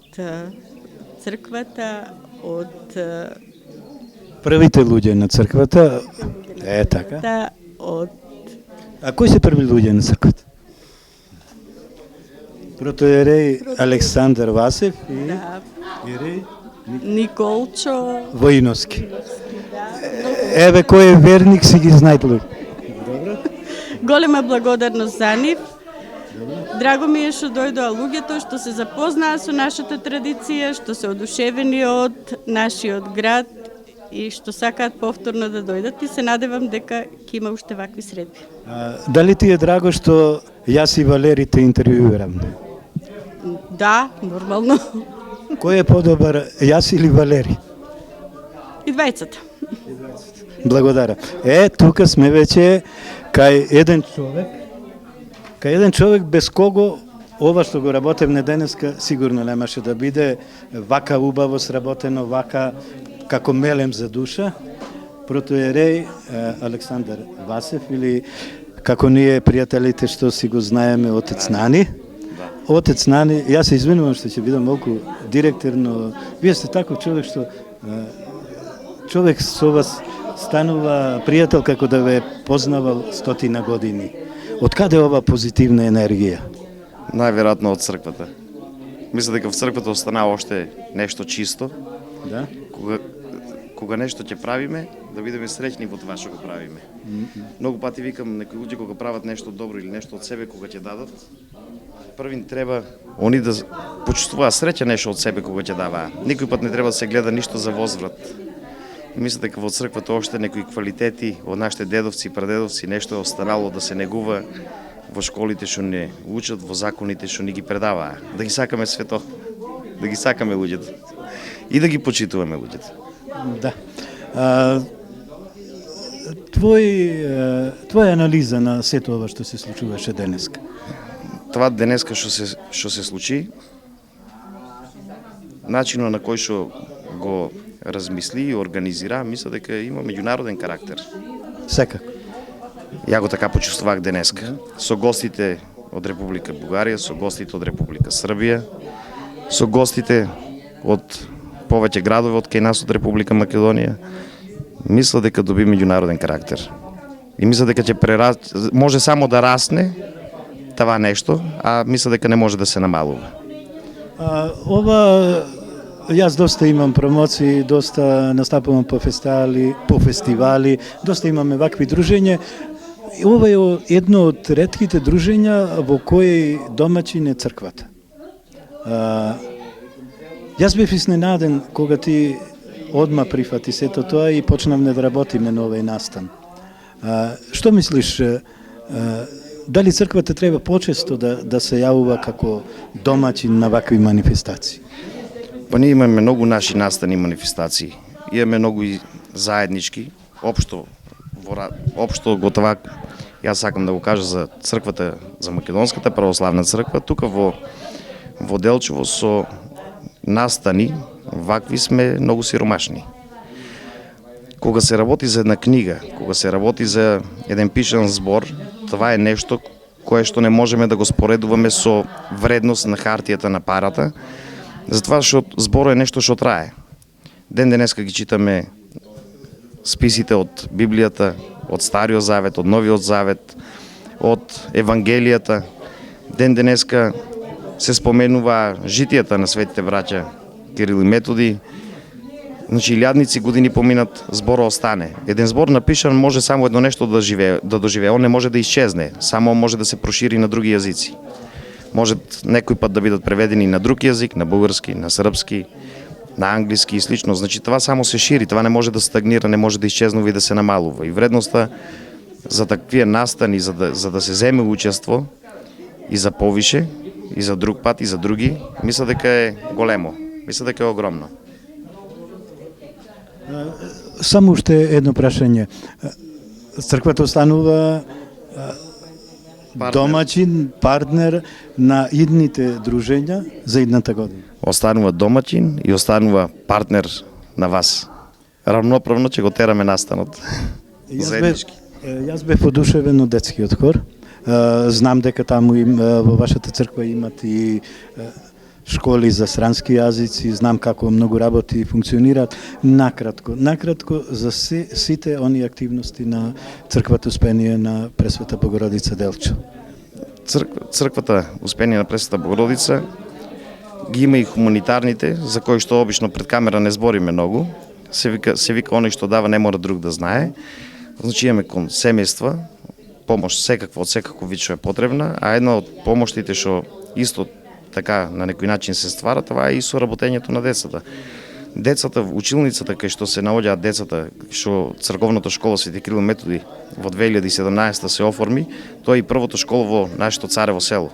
црквата, од Првите луѓе на црквата, така. А кои се први луѓе на црквата? Протоиерей Александар Васев и иерей Николчо Воиновски. Еве кој е верник, си ги знаат луѓе. Голема благодарност за нив. Драго ми е што дојдоа луѓето, што се запознаа со нашата традиција, што се одушевени од нашиот град и што сакаат повторно да дојдат, и се надевам дека ќе има уште вакви средби. Дали ти е драго што јас и Валери те интервјуирам? Да, нормално. Кој е подобар, јас или Валери? И двајцата. Благодарам. Тука сме веќе кај еден човек без кого ова што го работевме денеска сигурно немаше да биде вака убаво сработено, вака како мелем за душа. Протоиерей Александар Васев, или како ние пријателите што си го знаеме, отец Нани. Отец Нани, јас се извинувам што ќе бидам малку директорно. Вие сте таков човек што човек со вас станува пријател како да ве познавал 100 години. Од каде ова позитивна енергија? Најверојатно од црквата. Мислам дека в црквата останава уште нешто чисто. Да? Кога нешто ќе правиме, да бидеме среќни во тоа што го правиме. Многу пати викам, некои луѓе кога прават нешто добро или нешто од себе кога ќе дадат, првин треба они да почувствуваат среќа нешто од себе кога ќе даваа. Никој пат не треба да се гледа ништо за возврат. Мислам дека во црквата уште некои квалитети од нашите дедовци и прадедовци нешто е останало да се негува во школите што не учат, во законите што ни ги предаваа. Да ги сакаме свето, да ги сакаме луѓето и да ги почитуваме луѓето. Да. Твоја анализа на сето ова што се случуваше денеска? Това денеска што се случи, начинот на кој што го размисли и организира, мисля дека има меѓународен карактер. Секако. Ја го така почувствував денеска. Со гостите од Република Бугарија, со гостите од Република Србија, со гостите од повеќе градови од кај нас од Република Македонија. Мисля дека доби меѓународен карактер. И мисля дека ќе може само да расне това нешто, а мисля дека не може да се намалува. Јас доста имам промоции, доста настапувам по фестивали, доста имаме вакви дружења. Ова е едно од ретките дружења во кои домаќин е црквата. Јас бев изненаден кога ти одма прифати сето тоа и почнавме да работиме на овој настан. Што мислиш, дали црквата треба почесто да се јавува како домаќин на вакви манифестации? Па ние имаме многу наши настани манифестации. Имаме многу и заеднички, општо готова, јас сакам да го кажа за црквата, за Македонската православна црква, тука во Делчево со настани, вакви сме многу сиромашни. Кога се работи за една книга, кога се работи за еден пишан збор, това е нешто кое што не можеме да го споредуваме со вредност на хартијата на парата, затоа што зборот е нешто што трае. Ден денеска ги читаме списите од Библијата, од Стариот Завет, од Новиот Завет, од Евангелијата. Ден денеска се споменува житијата на светите браќа Кирил и Методи. Значи, илјадници години поминат, зборот остане. Еден збор напишан може само едно нешто да доживее, он не може да исчезне, само може да се прошири на други јазици. Може некој пат да бидат преведени на друг јазик, на бугарски, на српски, на англиски и слично. Значи, това само се шири, това не може да стагнира, не може да исчезнува и да се намалува. И вредноста за таквие настани, за да се земе учество и за повише, и за друг пат, и за други, мисля дека е големо, мисля дека е огромно. Само уште едно прашање. Црквата останува домаќин, партнер на идните дружења за идната година? Останува домаќин и останува партнер на вас. Равноправно ќе го тераме настанот. Заеднички. Јас бев одушевен од детскиот хор. Знам дека таму во вашата црква имат и школи за странски јазици, знам како многу работи функционираат. Накратко за сите они активности на црквата Успение на Пресвета Богородица Делчо. Црквата Успение на Пресвета Богородица ги има и хуманитарните, за кои што обично пред камера не збориме многу. Се вика оној што дава не мора друг да знае. Значи имаме кон семејства, помош секаква од секаков вид што е потребна, а една од помоштите што исто така на некој начин се ствара, това е и соработењето на децата. Децата в училницата кај што се наоѓаат децата, што црковната школа Свети Кирил и Методи во 2017 се оформи, тоа е и првото школа во нашето Царево село.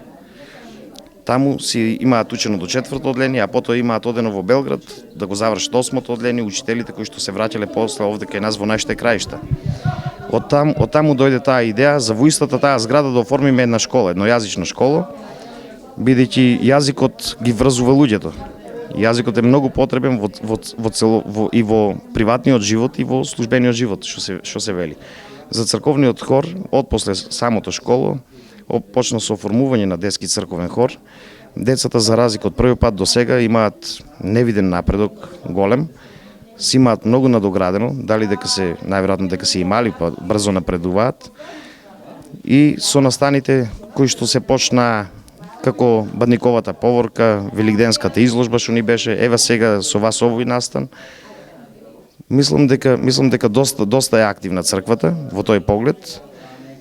Таму си имаат учено до 4-то одделение, а потоа имаат одено во Белград да го завршат 8-то одделение, учителите кои што се враќале после овде кај нас во нашите краишта. Од таму дојде таа идеја за во истата таа зграда да оформиме една школа, еднојазична школа, бидејќи јазикот ги врзува луѓето. Јазикот е многу потребен и во приватниот живот и во службениот живот, што се вели. За црковниот хор, од после самото школа, почна со оформување на детски црковен хор. Децата, за разлика од првиот пат до сега, имаат невиден напредок, голем. Си имаат многу надоградено, дали дека се, најверојатно дека се имали, па брзо напредуваат. И со настаните кои што се почна како Бадниковата поворка, Великденската изложба што ни беше, ева сега со вас овој настан. Мислам дека доста е активна црквата во тој поглед,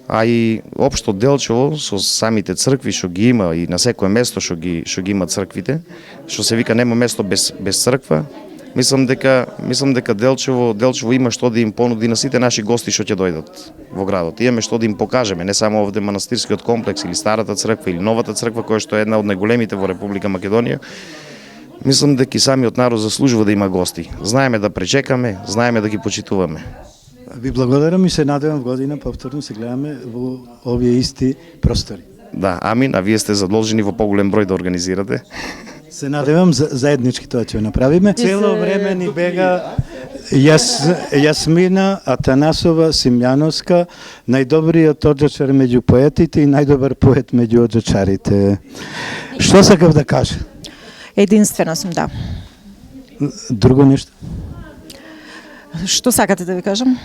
а и општо Делчево со самите цркви што ги има и на секое место што ги има црквите, што се вика нема место без црква. Мислам дека Делчево има што да им понуди на сите наши гости што ќе дојдат во градот. Имаме што да им покажеме, не само овде манастирскиот комплекс или старата црква или новата црква која што е една од најголемите во Република Македонија. Мислам дека и самиот народ заслужува да има гости. Знаеме да пречекаме, знаеме да ги почитуваме. Ви благодарам и се надевам година повторно се гледаме во овие исти простори. Да, амин, а вие сте задолжени во поголем број да организирате. Се надевам заеднички тоа ќе направиме. Цело време ни бега Јасмина Атанасова Симјановска, најдобриот оджачар меѓу поетите и најдобар поет меѓу оджачарите. Што сакав да кажа? Единствена сум, да. Друго нешто? Што сакате да ви кажам?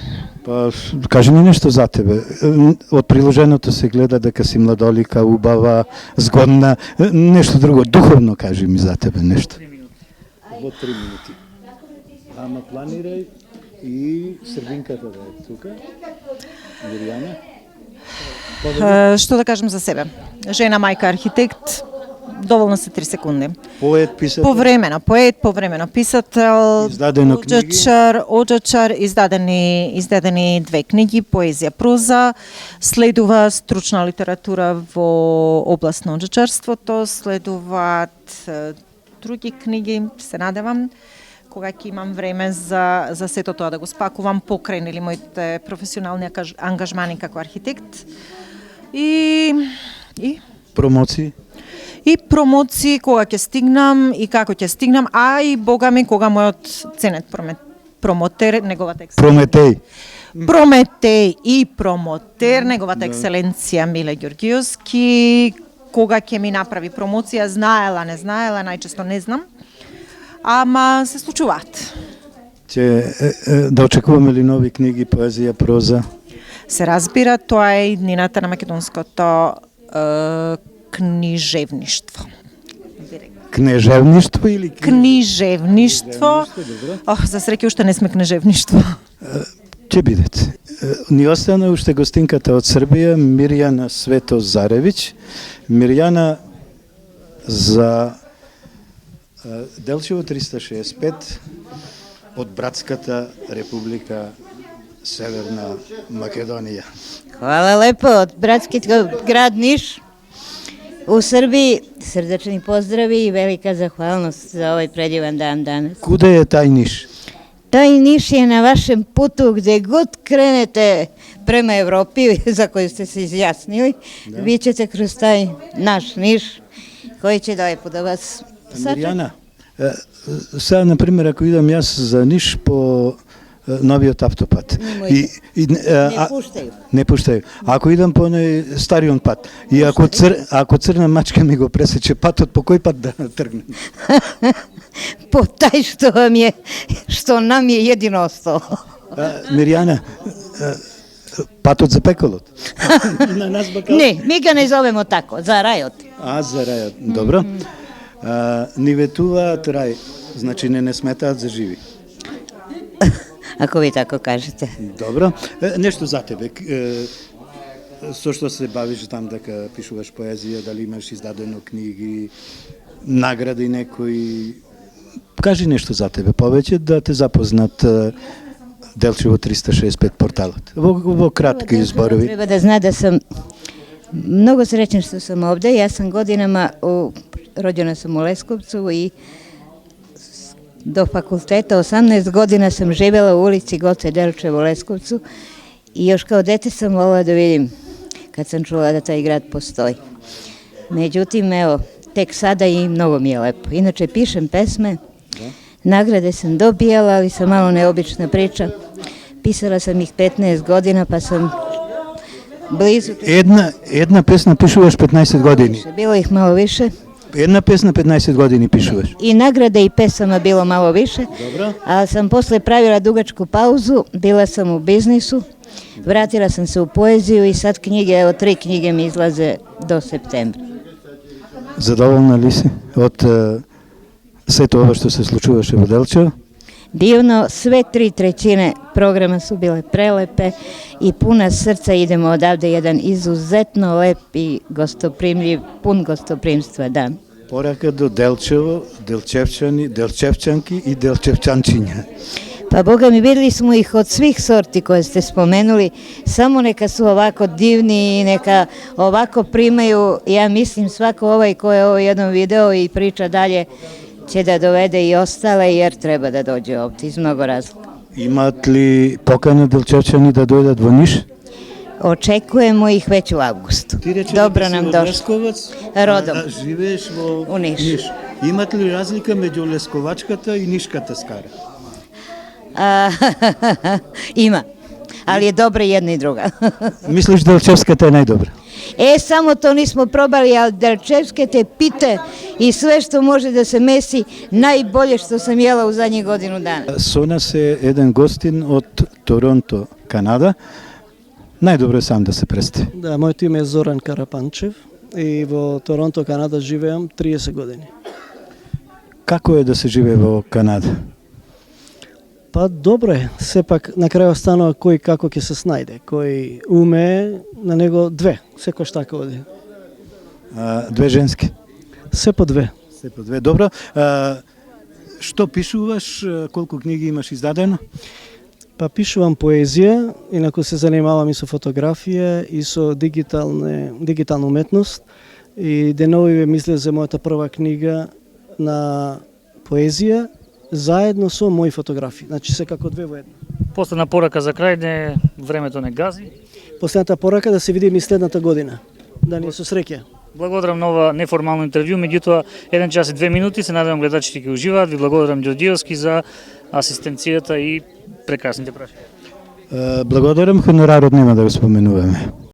Па, кажи ми нешто за тебе. Од приложеното се гледа дека си младолика, убава, згодна. Нешто друго, духовно кажи ми за тебе нешто. Во 3 минути. Ама планирај и Србинката да е тука. Миријана. Што да кажам за себе? Жена, мајка, архитект. Доволно се 3 секунди. Поет, писател. Повремено писател. Издадено книги. Оджачар, издадени 2 книги, поезија, проза. Следува стручна литература во област на оджачарството, следуваат други книги, се надевам, кога ќе имам време за сето тоа да го спакувам покрај нели моите професионални ангажмани како архитект. И промоции? И промоции кога ќе стигнам и како ќе стигнам, а и бога ми кога мојот ценет промотер, неговата екселенција. Прометеј и промотер, неговата екселенција Миле Ѓоргиевски, кога ќе ми направи промоција, знаела, не знаела, најчесто не знам, ама се случуваат. Да очекуваме ли нови книги, поезија, проза? Се разбира, тоа е иднината на македонското книжевништво. Кнежевништво или Книжевништво. За среќа уште не сме книжевништво. Ќе бидете. Ни остана уште гостинката од Србија, Мирјана Светозаревиќ. Мирјана за Делчево 365 од братската Република Северна Македонија. Hvala lepo od bratskog grad Niš u Srbiji. Srdačni pozdravi i velika zahvalnost za ovaj predivan dan danas. Kude je taj Niš? Taj Niš je na vašem putu gde god krenete prema Evropi za koju ste se izjasnili, vi ćete kroz taj naš Niš koji će lepo da vas Мирјана, сега, например, ако идам јас за Ниш по новиот автопат. Не пуштaju. Не пуштaju. Ако идам по оној стариот пат и ако црна мачка ми го пресече патот, по кој пат да тргнем? Po taj što nam je jedino ostalo. Мирјана, патот за пеколот? Ne, mi ga ne zovemo tako, za rajot. За рајот, добро. Ни ветуваат рај, значи не сметаат за живи. Ako vi tako kažete. Добро. Нешто за тебе. Со што се бавиш там дека пишуваш поезија, дали имаш издадено книги, награди некои? Кажи нешто за тебе повеќе да те запознат Делчево 365 порталот. Во кратки зборови. Treba da zna da sam mnogo srećna što sam ovde. Ja sam godinama, rođena sam u Leskovcu i do fakulteta 18 godina sam živjela u ulici Goce Delčevo u Leskovcu i još kao dete sam volila da vidim kad sam čula da taj grad postoji. Međutim, evo, tek sada i mnogo mi je lepo. Inače, pišem pesme, nagrade sam dobijala, ali sam malo neobična priča. Pisala sam ih 15 godina, pa sam blizu... Една песна пишуваш 15 години. Bilo ih malo više. Една песна 15 години пишуваш. I nagrade i pesama bilo malo više, ali sam posle pravila dugačku pauzu, bila sam u biznisu, vratila sam se u poeziju i sad knjige, evo 3 knjige mi izlaze do septembra. Задоволна ли си од сето ова што се случуваше во Делчево? Divno, sve 3/3 programa su bile prelepe i puna srca idemo odavde jedan izuzetno lep i gostoprimljiv, pun gostoprimstva dan. Порака до Делчево, Делчевчани, Делчевчанки и Делчевчанчиња. Pa Boga mi, videli smo ih od svih sorti koje ste spomenuli, samo neka su ovako divni i neka ovako primaju, ja mislim svako ovaj ko je ovo jednom video i priča dalje će da dovede i ostale jer treba da dođe ovdje iz mnogo razloga. Имаат ли покана Делчевчани да дојдат во Ниш? Očekujemo ih već u avgustu. Dobro nam došlo. Rodom. Живееш во Ниш. Имат ли разлика меѓу лесковачката и нишката скара? Ima, ali je dobra jedna i druga. Мислиш Делчевската е најдобра? Samo to nismo probali, ali Delčevske te pite i sve što može da se mesi, najbolje što sam jela u zadnjih godinu dana. Со нас е еден гостин од Торонто, Канада. Најдобро е сам да се представи. Да, моето име е Зоран Карапанчев и во Торонто, Канада живеам 30 години. Како е да се живее во Канада? Па добро е, сепак на крај останува кој како ќе се снајде, кој умее, на него две, секој така оди. Две женски? Се по две. Се по две, добро. Што пишуваш, колку книги имаш издадено? Па пишувам поезија, инаку се занимавам и со фотографија и со дигитална уметност. И деновиве мисле за мојата прва книга на поезија, заедно со мои фотографии, значи секако две во една. Последна порака за крај, не времето не гази. Последната порака да се видиме и следната година, да ни е со среќа. Благодарам на ова неформално интервју, меѓутоа 1 час и 2 минути, се надевам гледачите ќе уживаат. Ви благодарам Ѓорѓиевски за асистенцијата и прекрасните прашања. Благодарам, хонорарот нема да го споменуваме.